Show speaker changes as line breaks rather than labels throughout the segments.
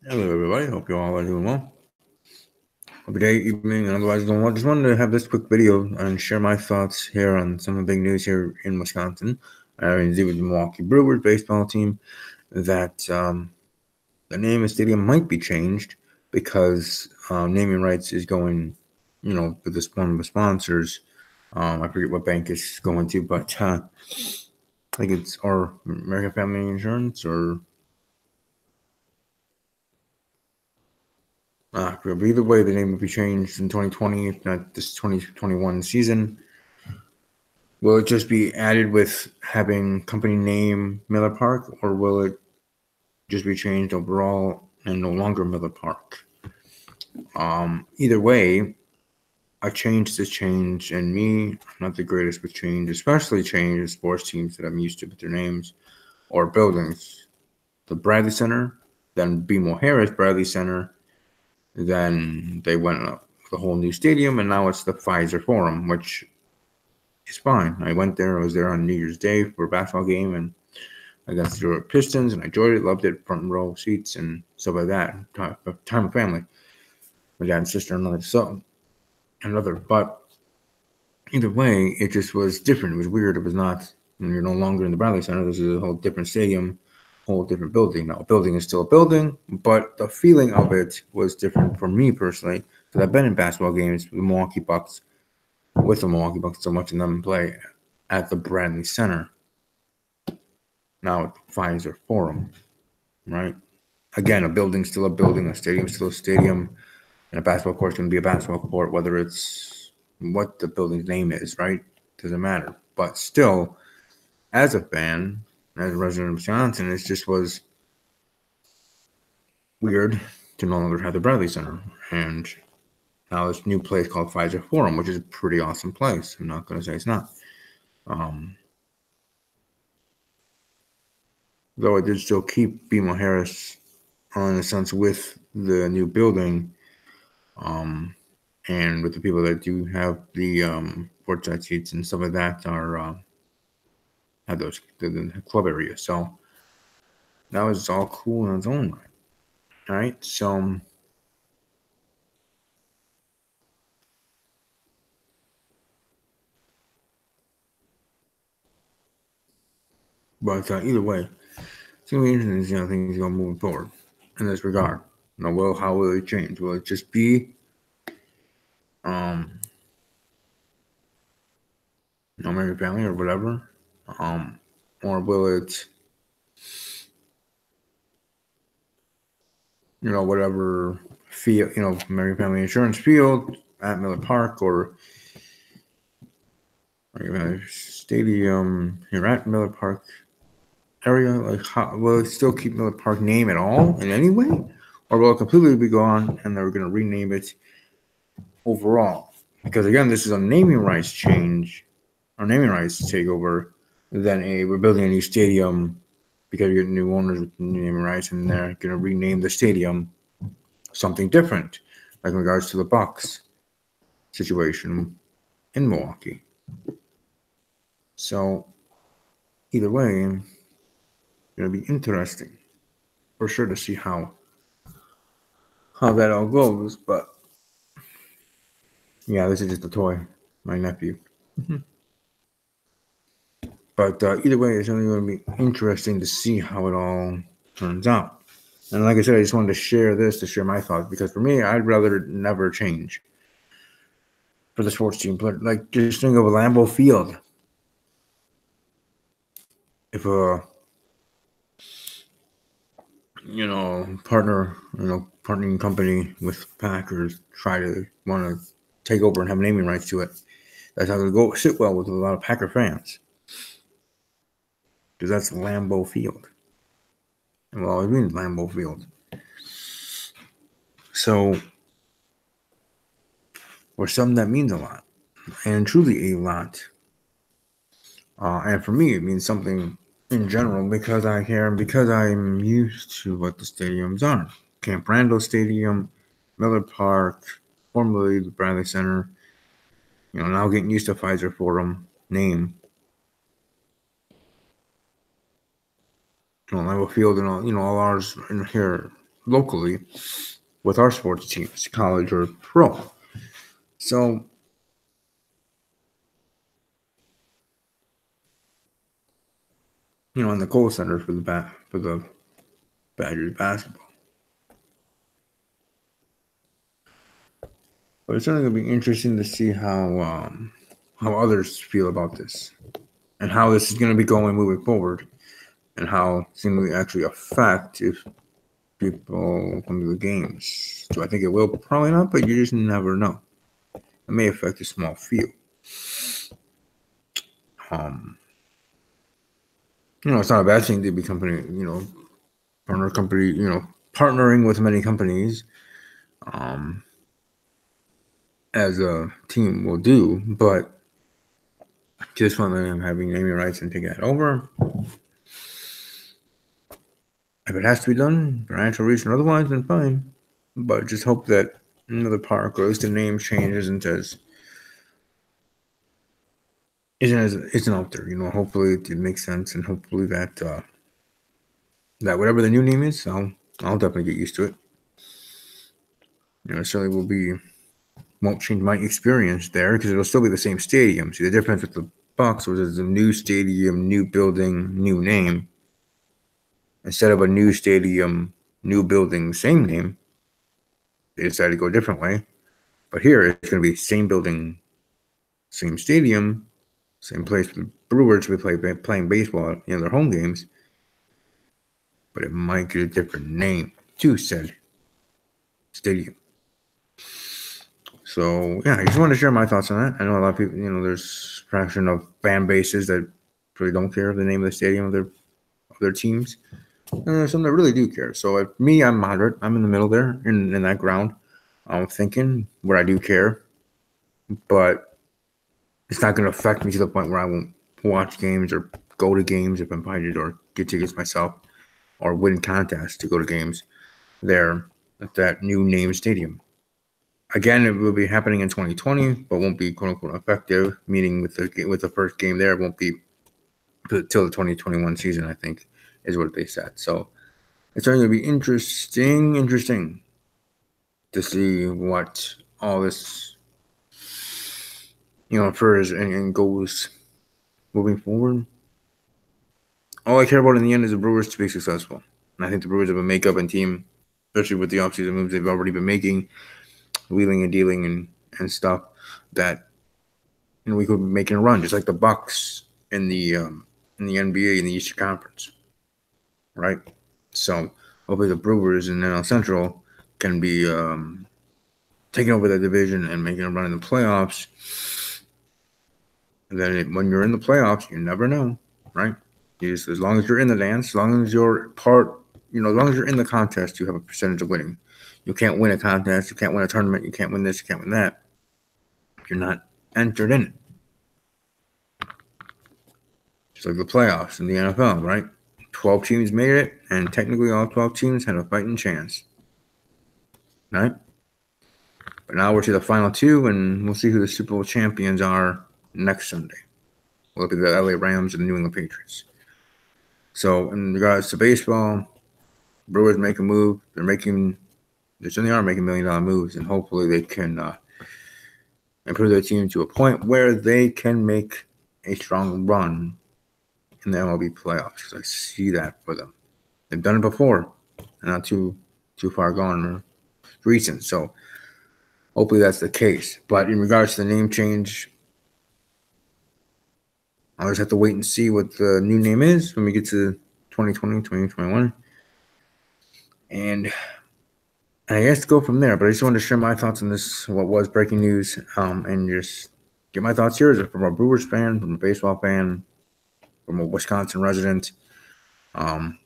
Hello, everybody. Hope you all are doing well. Good day, evening, and otherwise doing well. Just wanted to have this quick video and share my thoughts here on some of the big news here in Wisconsin. Having to do with the Milwaukee Brewers baseball team, that the name of the stadium might be changed because naming rights is going, with this one of the sponsors. I forget what bank it's going to, but I think it's or American Family Insurance or but either way, the name will be changed in 2020, if not this 2021 season. Will it just be added with having company name Miller Park, or will it just be changed overall and no longer Miller Park? Either way, a change is change, and me, I'm not the greatest with change, especially change in sports teams that I'm used to with their names or buildings. The Bradley Center, then BMO Harris Bradley Center, then they went up the whole new stadium, and now it's the Pfizer Forum, which is fine. I went there. I was there on New Year's Day for a basketball game, and I got to the Pistons, and I enjoyed it. Loved it. Front row seats and stuff like that. Time of family. My dad and sister, another. But either way, it just was different. It was weird. It was not. And you're no longer in the Bradley Center. This is a whole different stadium, whole different building. Now, a building is still a building, but the feeling of it was different for me personally. Because I've been in basketball games with the Milwaukee Bucks, so much, and them play at the Bradley Center. Now at the Pfizer Forum, right? Again, a building's still a building, a stadium's still a stadium, and a basketball court's going to be a basketball court, whether it's what the building's name is, right? Doesn't matter. But still, as a fan, as a resident of Wisconsin, it just was weird to no longer have the Bradley Center. And now this new place called Pfizer Forum, which is a pretty awesome place. I'm not going to say it's not. Though I did still keep BMO Harris in a sense with the new building, and with the people that do have the courtside seats and stuff like that are have those the club area. So that was all cool in its own right. All right, so but either way, it's gonna be interesting to see how things go moving forward in this regard. How will it change? Will it just be American Family or whatever, or will it, whatever field, American Family Insurance Field at Miller Park, or stadium here at Miller Park area? Like, how will it still keep Miller Park name at all in any way, or will it completely be gone and they're going to rename it overall? Because again, this is a naming rights change, or naming rights takeover. Then we're building a new stadium because you're getting new owners with new naming rights, and they're going to rename the stadium something different, like in regards to the Bucks situation in Milwaukee. So either way, it's going to be interesting for sure to see how that all goes. But yeah, this is just a toy, my nephew. But either way, it's only going to be interesting to see how it all turns out. And like I said, I just wanted to share this to share my thoughts, because for me, I'd rather never change for the sports team. But like, just think of a Lambeau Field. If a partnering company with Packers want to take over and have naming rights to it, that's how it'll go sit well with a lot of Packer fans, because that's Lambeau Field. And well, I mean Lambeau Field. So for some, that means a lot, and truly a lot. And for me, it means something in general, because I care and because I'm used to what the stadiums are. Camp Randall Stadium, Miller Park, formerly the Bradley Center. Now getting used to Pfizer Forum name. Lambeau Field and all ours in here locally with our sports teams, college or pro. So, in the Kohl Center for the Badgers basketball. But it's certainly going to be interesting to see how others feel about this and how this is going to be going moving forward, and how it's going to actually affect if people come to the games. Do I think it will? Probably not, but you just never know. It may affect a small field. It's not a bad thing to be partnering with many companies, as a team will do, but just when I'm having naming rights and taking that over, if it has to be done, financial reason or otherwise, then fine. But just hope that the park, or at least the name change, isn't out there. Hopefully it makes sense, and hopefully that whatever the new name is, I'll definitely get used to it. It certainly won't change my experience there, because it'll still be the same stadium. See, the difference with the Bucks was it's a new stadium, new building, new name. Instead of a new stadium, new building, same name, they decided to go a different way. But here, it's going to be same building, same stadium, same place for the Brewers to be playing baseball in their home games. But it might get a different name to said stadium. So, yeah, I just wanted to share my thoughts on that. I know a lot of people, there's a fraction of fan bases that really don't care the name of the stadium of their teams. And there's some that really do care. So, me, I'm moderate. I'm in the middle there, in that ground. I'm thinking where I do care. But it's not going to affect me to the point where I won't watch games or go to games if I'm invited, or get tickets myself, or win contests to go to games there at that new name stadium. Again, it will be happening in 2020, but won't be quote unquote effective. Meaning with the first game there, it won't be till the 2021 season, I think, is what they said. So it's going to be interesting to see what all this infers and goes moving forward. All I care about in the end is the Brewers to be successful. And I think the Brewers have a makeup and team, especially with the offseason moves they've already been making, wheeling and dealing and stuff, that we could be making a run, just like the Bucks in the NBA in the Eastern Conference, right? So hopefully the Brewers in NL Central can be taking over that division and making a run in the playoffs. And then when you're in the playoffs, you never know, right? As long as you're in the dance, as long as you're part, as long as you're in the contest, you have a percentage of winning. You can't win a contest, you can't win a tournament, you can't win this, you can't win that. You're not entered in it. Just like the playoffs in the NFL, right? 12 teams made it, and technically all 12 teams had a fighting chance, right? But now we're to the final two, and we'll see who the Super Bowl champions are next Sunday. We'll look at the LA Rams and the New England Patriots. So in regards to baseball, Brewers make a move. They certainly are making $1 million moves, and hopefully they can improve their team to a point where they can make a strong run in the MLB playoffs. Because I see that for them. They've done it before, and not too far gone or recent. So hopefully that's the case. But in regards to the name change, I'll just have to wait and see what the new name is when we get to 2020, 2021. And I guess go from there. But I just wanted to share my thoughts on this, what was breaking news, and just get my thoughts here from a Brewers fan, from a baseball fan, from a Wisconsin resident. It's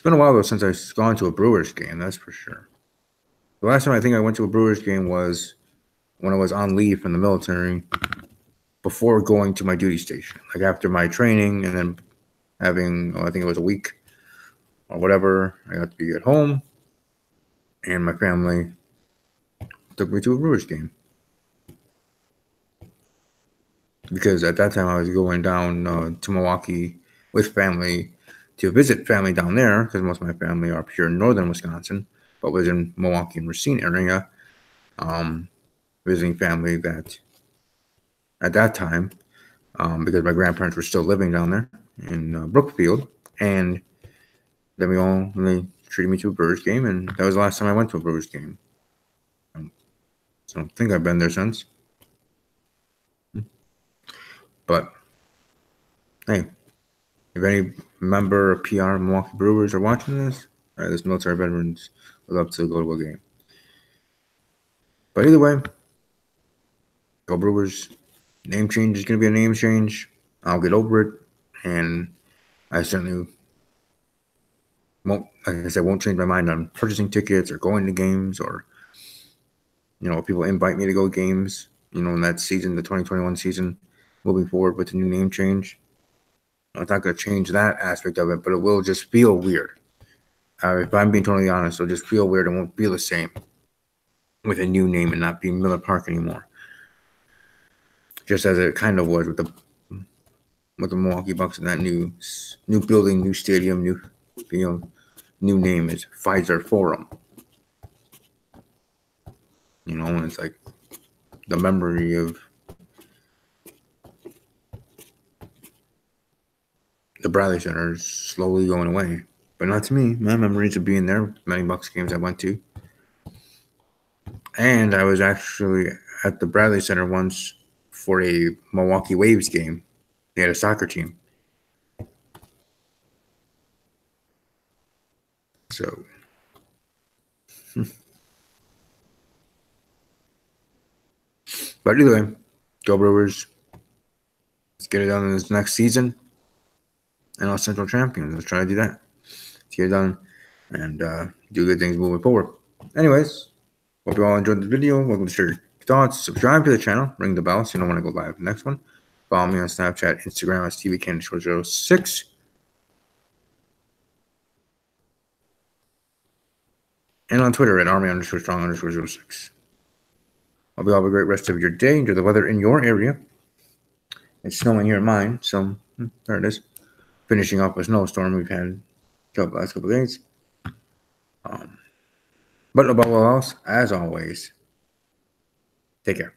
been a while, though, since I've gone to a Brewers game, that's for sure. The last time I think I went to a Brewers game was when I was on leave from the military, before going to my duty station, like after my training, and then having, I think it was a week or whatever, I got to be at home, and my family took me to a Brewers game. Because at that time I was going down to Milwaukee with family to visit family down there because most of my family are up here in northern Wisconsin, but was in Milwaukee and Racine area, visiting family that at that time, because my grandparents were still living down there in Brookfield, and then they treated me to a Brewers game, and that was the last time I went to a Brewers game. So I don't think I've been there since. But hey, if any member or PR Milwaukee Brewers are watching this, this military veterans would love to go to a game. But either way, go Brewers. Name change is going to be a name change. I'll get over it, and I certainly won't, like I said, won't change my mind on purchasing tickets or going to games, or people invite me to go games. In that season, the 2021 season, moving forward with the new name change, it's not going to change that aspect of it, but it will just feel weird. If I'm being totally honest, it'll just feel weird and won't feel the same with a new name and not being Miller Park anymore. Just as it kind of was with the Milwaukee Bucks and that new building, new stadium, new name is Pfizer Forum. And it's like the memory of the Bradley Center is slowly going away. But not to me. My memories of being there, many Bucks games I went to. And I was actually at the Bradley Center once for a Milwaukee Waves game. They had a soccer team. So, but either way, go Brewers. Let's get it done in this next season. And all Central champions. Let's try to do that. Let's get it done and do good things moving forward. Anyways, hope you all enjoyed the video. Welcome to share your thoughts. Subscribe to the channel. Ring the bell so you don't want to go live the next one. Follow me on Snapchat, Instagram as TVCandy06. And on Twitter at Army_strong_06. Hope you all have a great rest of your day. Enjoy the weather in your area. It's snowing here in mine, so there it is. Finishing off a snowstorm we've had the last couple of days. But above all else, as always, take care.